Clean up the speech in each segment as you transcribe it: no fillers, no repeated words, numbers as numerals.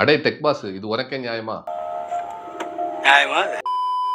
அடே tech pass, இது உனக்கே நியாயமா? நியாயமா?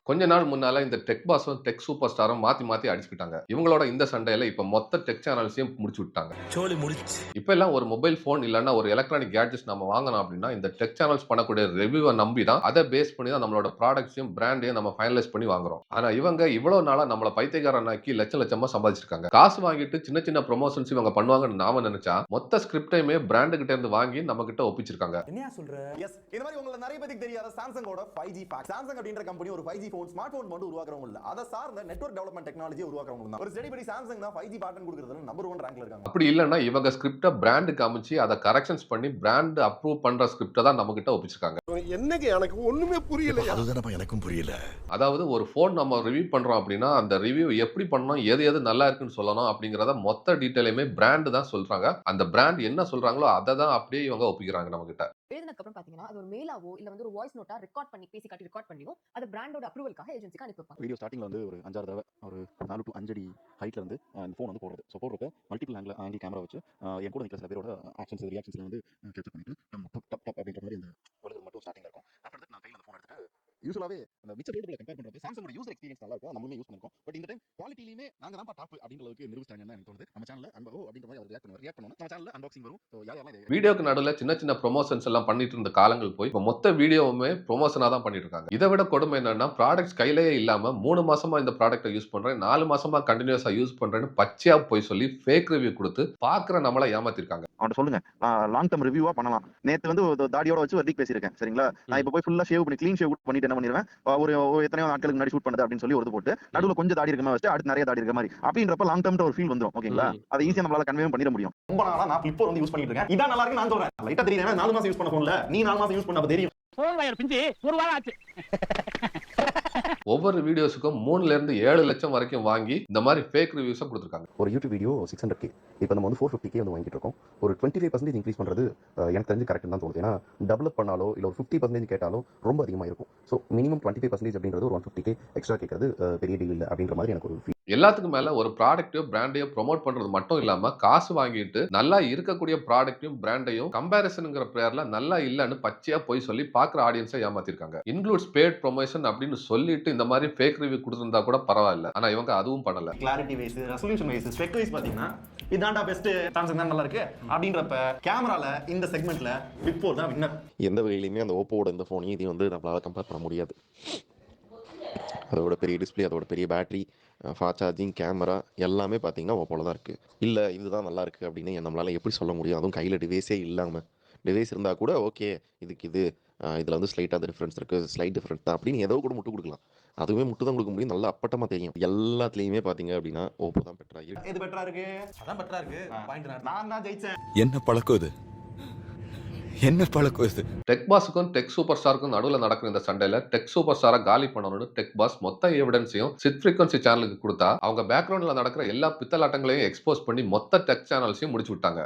கொஞ்ச நாள் முன்னால இந்த டெக் பாஸும் டெக் சூப்பர் ஸ்டாரும் மாத்தி மாத்தி அடிச்சுக்கிட்டாங்க. இவங்களோட இந்த சண்டையில இப்ப மொத்த டெக் சேனல்ஸையும் முடிச்சு விட்டாங்க. சோலி முடிச்சு. இப்ப எல்லாம் ஒரு மொபைல் போன் இல்லன்னா ஒரு எலக்ட்ரானிக் கேட்ஜெட்ஸ் நம்ம வாங்கணும் அப்படின்னா இந்த டெக் சேனல்ஸ் பண்ணக்கூடிய ரிவ்யூவை நம்பி தான், அதை பேஸ் பண்ணி தான் நம்மளோட ப்ராடக்ட்ஸையும் பிராண்டையும் நம்ம ஃபைனலைஸ் பண்ணி வாங்குறோம். ஆனா இவங்க இவ்வளவு நாளா நம்மள பைத்தியக்காரனாக்கி லட்சம் லட்சமா சம்பாதிச்சிருக்காங்க. காசு வாங்கிட்டு சின்ன சின்ன ப்ரொமோஷன்ஸ் இவங்க பண்ணுவாங்கன்னு நாம நினைச்சா மொத்த ஸ்கிரிப்டையுமே பிராண்டு கிட்ட இருந்து வாங்கி நம்ம கிட்ட ஒப்பிச்சிருக்காங்க. என்னையா சொல்ற? எஸ், இந்த மாதிரி உங்களுக்கு நிறைய பேருக்கு தெரியாத சாம்சங்கோட 5G பேக். சாம்சங் அப்படின்ற கம்பெனி ஒரு 5G போன், ஸ்மார்ட் போன் மட்டும் உருவாக்குறவங்க இல்ல, அதை சார்ந்த நெட்வொர்க் டெவலப்மென்ட் டெக்னாலஜி உருவாக்குறவங்க தான். ஒரு ஸ்டடி படி சாம்சங் தான் 5G பேட்டன் கொடுக்கிறதுல நம்பர் 1 ரேங்க்ல இருக்காங்க. அப்படி இல்லன்னா இவங்க ஸ்கிரிப்ட பிராண்ட் காமிச்சு அதை கரெக்ஷன்ஸ் பண்ணி பிராண்ட் அப்ரூவ் பண்ற ஸ்கிரிப்ட தான் நம்ம கிட்ட ஒப்பிச்சிருக்காங்க. என்னங்க எனக்கு ஒண்ணுமே புரியல. அதுதானப்பா எனக்கும் புரியல. அதாவது ஒரு போன் நம்ம ரிவ்யூ பண்றோம் அப்படின்னா அந்த ரிவ்யூ எப்படி பண்ணணும், எது எது நல்லா இருக்குன்னு சொல்லணும் அப்படிங்கறத மொத்த டீடைலையுமே பிராண்ட் தான் சொல்றாங்க. அந்த பிராண்ட் என்ன சொல்றாங்களோ அதை தான் அப்படியே இவங்க ஒப்பிக்கிறாங்க நம்ம கிட்ட. எழுதினதுக்கு அப்புறம் பாத்தீங்கன்னா அது ஒரு மெயிலாவோ இல்ல வந்து ஒரு வாய்ஸ் நோட்டா ரெக்கார்ட் பண்ணி பேசி காட்டி ரெக்கார்ட் பண்ணியும் அது பிராண்டோட அப்ரூவலுக்காக ஏஜென்சிக்கு அனுப்பி வைப்பாங்க. வீடியோ ஸ்டார்டிங்ல வந்து ஒரு 5-6 தடவை ஒரு 4 to 5 அடி ஹைட்ல இருந்து இந்த ஃபோன் வந்து போடுறது. ஸோ போடுறப்ப மல்டிபிள் ஆங்கிள் கேமரா வச்சு என் கூட நிற்கிற சில பேரோட ஆக்ஷன்ஸ் ரியாக்ஷன்ஸ்ல வந்து கேப்சர் பண்ணிட்டு நம்ம டப் டப் அப்படின்ற மாதிரி இந்த உலகம் மட்டும் ஸ்டார்டிங்ல இருக்கும். அப்புறம் நான் கையில் அந்த ஃபோன் எடுத்துட்டு யூஸ்வலாவே அந்த மிச்ச போர்டுல கம்பேர் பண்றப்ப சாம்சங்கோட யூசர் எக்ஸ்பீரியன்ஸ் நல்லா இருக்கும், நம்மளுமே யூஸ் பண்ணிருக்கோம். பட் இந்த டைம் குவாலிட்டியுமே நாங்க தான் டாப் அப்படின்ற அளவுக்கு நிரூபிச்சாங்கன்னு எனக்கு தோணுது. நம்ம சேனல்ல அன்போ அப்படின்ற மாதிரி அவர் ரியாக்ட் பண்ணுவோம். நம்ம சேனல்ல அன்பாக்சிங் வரும். ஸோ யாரெல்லாம் வீடியோக்கு நடுவில் சின்ன சின்ன ப்ரொமோஷன்ஸ் எல்லாம் பண்ணிட்டு இருந்த காலங்கள் போய் இப்போ மொத்த வீடியோவுமே ப்ரொமோஷனா தான் பண்ணிட்டு இருக்காங்க. இதை விட கொடுமை என்னன்னா ப்ராடக்ட்ஸ் கையிலேயே இல்லாம 3 மாசமா இந்த ப்ராடக்ட்டை யூஸ் பண்றேன், 4 மாசமா கண்டினியூஸா யூஸ் பண்றேன்னு பச்சையா போய் சொல்லி ஃபேக் ரிவ்யூ கொடுத்து பாக்குற நம்மள ஏமாத்திருக்காங்க. அவன் சொல்லுங்க லாங் டர்ம் ரிவ்யூவா பண்ணலாம். நேத்து வந்து தாடியோட வச்சு வர்டிக் பேசியிருக்கேன் சரிங்களா. நான் இப்போ போய் ஃபுல்லா ஷேவ் பண்ணி க்ளீன் ஷேவ் பண்ணிட்டு என்ன பண்ணிடுவேன், ஒரு எத்தனையோ நாட்களுக்கு முன்னாடி ஷூட் பண்ணது அப்படின்னு சொல்லி ஒரு போட்டு நடுவில் கொஞ்சம் தாடி இருக்க மாதிரி வச்சு அடுத்து நிறைய தாடி இருக்க மாதிரி அப்படின்றப்ப லாங் டர்ம் ஒரு ஃபீல் வந்துடும். ஓகேங்களா, அதை ஈஸியா நம்மளால கன்வே பண்ணிட முடியும். ரொம்ப நாளா நான் ஃபிளிப் வந்து யூஸ் பண்ணிட்டு இருக்கேன். இதான் நல்லா இருக்கு நான் சொல்றேன். லைட்டா தெரியுது, 4 மாசம் யூஸ் பண்ண போன்ல, நீ 4 மாசம் யூஸ் பண்ண அப்ப தெரியும். போன் வயர் பிஞ்சு ஒரு வாரம் ஆச்சு. ஒவ்வொரு வீடியோஸுக்கும் 3ல இருந்து 7 லட்சம் வரைக்கும் வாங்கி இந்த மாதிரி ஃபேக் ரிவ்யூஸை கொடுத்துருக்காங்க. ஒரு யூடியூப் வீடியோ 600K இப்போ நம்ம வந்து 450K வந்து வாங்கிட்டு இருக்கோம். ஒரு 25% இன்க்ரீஸ் பண்றது எனக்கு தெரிஞ்சு கரெக்ட் தான் தோணுது. ஏன்னா டெவலப் பண்ணாலோ இல்ல ஒரு 50% கேட்டாலும் ரொம்ப அதிகமா இருக்கும். ஸோ மினிமம் 25% அப்படின்றது ஒரு 150K எக்ஸ்ட்ரா கேட்கறது பெரிய டீல் இல்லை அப்படின்ற மாதிரி எனக்கு ஒரு ஃபீல். எல்லாத்துக்கும் மேல ஒரு ப்ராடக்ட்டையும் பிராண்டையும் ப்ரோமோட் பண்றது மட்டும் இல்லாம காசு வாங்கிட்டு நல்லா இருக்கக்கூடிய ப்ராடக்ட்டையும் பிராண்டையும் கம்பேரிசன்ங்கிற பேர்ல நல்லா இல்லன்னு பச்சையா போய் சொல்லி பாக்குற ஆடியன்ஸை ஏமாத்திருக்காங்க. இன்க்ளூட்ஸ் பேட் ப்ரொமோஷன் அப்படின்னு சொல்லிட்டு இந்த மாதிரி ஃபேக் ரிவ்யூ கொடுத்திருந்தா கூட பரவாயில்ல. ஆனா இவங்க அதுவும் பண்ணல. Clarity wise, resolution wise, spec wise பாத்தீங்கன்னா இதான்டா பெஸ்ட், சாம்சங் தான் நல்லா இருக்கு அப்படின்றப்ப கேமரால இந்த செக்மெண்ட்ல பிக் 4 தான் வின்னர். எந்த வகையிலுமே அந்த ஓப்போவோட இந்த ஃபோனையும் இதையும் வந்து நம்மளால கம்பேர் பண்ண முடியாது. அதோட பெரிய டிஸ்பிளே, அதோட பெரிய பேட்டரி, ஃபாஸ்ட் சார்ஜிங், கேமரா எல்லாமே பார்த்தீங்கன்னா ஓப்போல தான் இருக்குது. இல்லை இதுதான் நல்லா இருக்குது அப்படின்னு நம்மளால் எப்படி சொல்ல முடியும்? அதுவும் கையில் டிவைஸே இல்லாமல். டிவைஸ் இருந்தால் கூட ஓகே இதுக்கு இதில் வந்து ஸ்லைட்டாக டிஃப்ரென்ஸ் இருக்குது, ஸ்லைட் டிஃப்ரென்ஸ் தான் அப்படின்னு ஏதோ கூட முட்டு கொடுக்கலாம். அதுவுமே முட்டு தான் கொடுக்க முடியும், நல்லா அப்பட்டமாக தெரியும். எல்லாத்துலேயுமே பார்த்தீங்க அப்படின்னா ஓப்போ தான் பெட்டரா இருக்கு. எது பெட்டரா இருக்கு? அதான் பெட்டரா இருக்கு. பாயிண்ட் நான் தான் ஜெயிச்சேன். என்ன பழக்கம் இது? என்ன பழக்கம் இது? டெக் பாஸுக்கும் டெக் சூப்பர் ஸ்டாருக்கும் நடுவில் நடக்கிற இந்த சண்டையில டெக் சூப்பர் ஸ்டாரை காலி பண்ணணும்னு டெக் பாஸ் மொத்த எவிடன்ஸையும் சிட் ஃப்ரீக்வன்சி சேனலுக்கு கொடுத்தா அவங்க பேக்ரவுண்ட்ல நடக்கிற எல்லா பித்தலாட்டங்களையும் எக்ஸ்போஸ் பண்ணி மொத்த டெக் சேனல்ஸையும் முடிச்சு விட்டாங்க.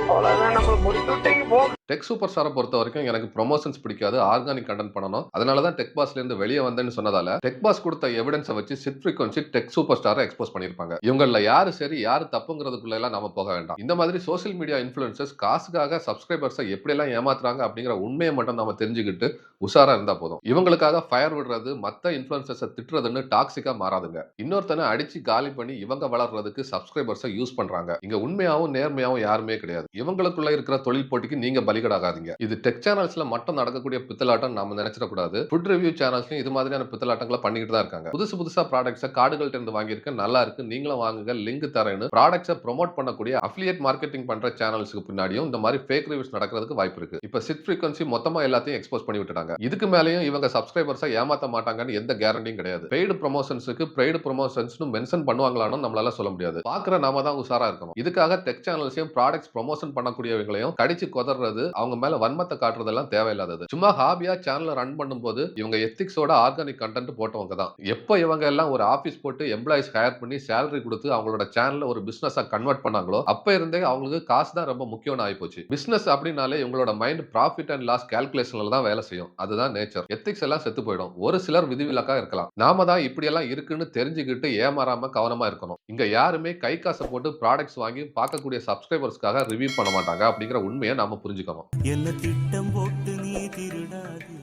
டெக் சூப்பர் ஸ்டாரை பொறுத்த வரைக்கும் எனக்கு ப்ரொமோஷன்ஸ் பிடிக்காது, ஆர்கானிக் கண்டென்ட் பண்ணணும், அதனாலதான் டெக் பாஸ்ல இருந்து வெளியே வந்தேன்னு சொன்னதால டெக் பாஸ் கொடுத்த எவிடன்ஸை வச்சு சிட் ஃப்ரீக்வன்சி டெக் சூப்பர் ஸ்டாரை எக்ஸ்போஸ் பண்ணிருப்பாங்க. இவங்கள யாரு சரி யாரு தப்புங்கிறதுக்குள்ள எல்லாம் நாம போக வேண்டாம். இந்த மாதிரி சோசியல் மீடியா இன்ஃபுளுசர்ஸ் காசுக்காக சப்ஸ்கிரைபர்ஸை எப்படி எல்லாம் ஏமாத்துறாங்க அப்படிங்கிற உண்மையை மட்டும் நாம தெரிஞ்சுக்கிட்டு உஷாரா இருந்தா போதும். இவங்களுக்காக ஃபயர் விடுறது, மத்த இன்ஃபுளுசர்ஸை திட்டுறதுன்னு டாக்ஸிக்கா மாறாதுங்க. இன்னொருத்தனை அடிச்சு காலி பண்ணி இவங்க வளர்றதுக்கு சப்ஸ்கிரைபர்ஸை யூஸ் பண்றாங்க. இங்க உண்மையாவும் நேர்மையாவும் யாருமே கிடையாது. இவங்களுக்குள்ள இருக்கிற தொழில் போட்டிக்கு நீங்க பலிகடாகாதீங்க. இது டெக் சேனல்ஸ்ல மட்டும் நடக்கக்கூடிய பித்தலாட்டம் நாம நினைச்சிடக்கூடாது. ஃபுட் ரிவ்யூ சேனல்ஸ்லயும் இது மாதிரியான பித்தலாட்டங்களை பண்ணிக்கிட்டு தான் இருக்காங்க. புதுசா ப்ராடக்ட்ஸை கார்டுகள்ட்ட இருந்து வாங்கியிருக்க, நல்லா இருக்கு நீங்களும் வாங்குங்க, லிங்க் தரேன்னு ப்ராடக்ட்ஸை ப்ரோமோட் பண்ணக்கூடிய அஃபிலியேட் மார்க்கெட்டிங் பண்ற சேனல்ஸ்க்கு பின்னாடியும் இந்த மாதிரி ஃபேக் ரிவ்யூஸ் நடக்கிறதுக்கு வாய்ப்பு இருக்கு. இப்ப சிட் ஃப்ரீக்வன்சி மொத்தமா எல்லாத்தையும் எக்ஸ்போஸ் பண்ணி விட்டுட்டாங்க. இதுக்கு மேலேயும் இவங்க சப்ஸ்கிரைபர்ஸை ஏமாத்த மாட்டாங்கன்னு எந்த கேரண்டியும் கிடையாது. பெய்டு ப்ரொமோஷன்ஸ்க்கு பெய்டு ப்ரொமோஷன்ஸ்னு மென்ஷன் பண்ணுவாங்களான்னு நம்மளால சொல்ல முடியாது. பாக்குற நாம தான் உஷாரா இருக்கணும். இதுக்காக டெக் சேனல்ஸையும் ப்ராடக்ட்ஸ் ப்ரொமோஷன் பண்ணக்கூடியவங்களையும் கடிச்சு கொதறது, அவங்க மேல வன்மத்தை காட்டுறதெல்லாம் தேவையில்லாதது. சும்மா ஹாபியா சேனலை ரன் பண்ணும்போது இவங்க எத்திக்ஸோட ஆர்கானிக் கண்டென்ட் போட்டவங்க தான். எப்ப இவங்க எல்லாம் ஒரு ஆபீஸ் போட்டு எம்ப்ளாயிஸ் ஹையர் பண்ணி சேலரி கொடுத்து அவங்களோட சேனலை ஒரு பிசினஸா கன்வெர்ட் பண்ணாங்களோ அப்ப இருந்தே அவங்களுக்கு காசு தான் ரொம்ப முக்கியம்னு ஆயிப்போச்சு. பிசினஸ் அப்படின்னாலே இவங்களோட மைண்ட் ப்ராஃபிட் அண்ட் லாஸ் கால்குலேஷன்ல தான் வேலை செய்யும். அதுதான் நேச்சர். எத்திக்ஸ் எல்லாம் செத்து போயிடும். ஒரு சிலர் விதிவிலக்கா இருக்கலாம். நாம தான் இப்படி எல்லாம் இருக்குன்னு தெரிஞ்சுக்கிட்டு ஏமாறாம கவனமா இருக்கணும். இங்க யாருமே கை காசை போட்டு ப்ராடக்ட்ஸ் வாங்கி பார்க்கக்கூடிய சப்ஸ்கிரைபர்ஸ்க்காக ரிவ்யூ பண்ண மாட்டாங்க அப்படிங்கிற உண்மையை நாம புரிஞ்சுக்கணும். என்ன திட்டம் போட்டு நீ திருடாது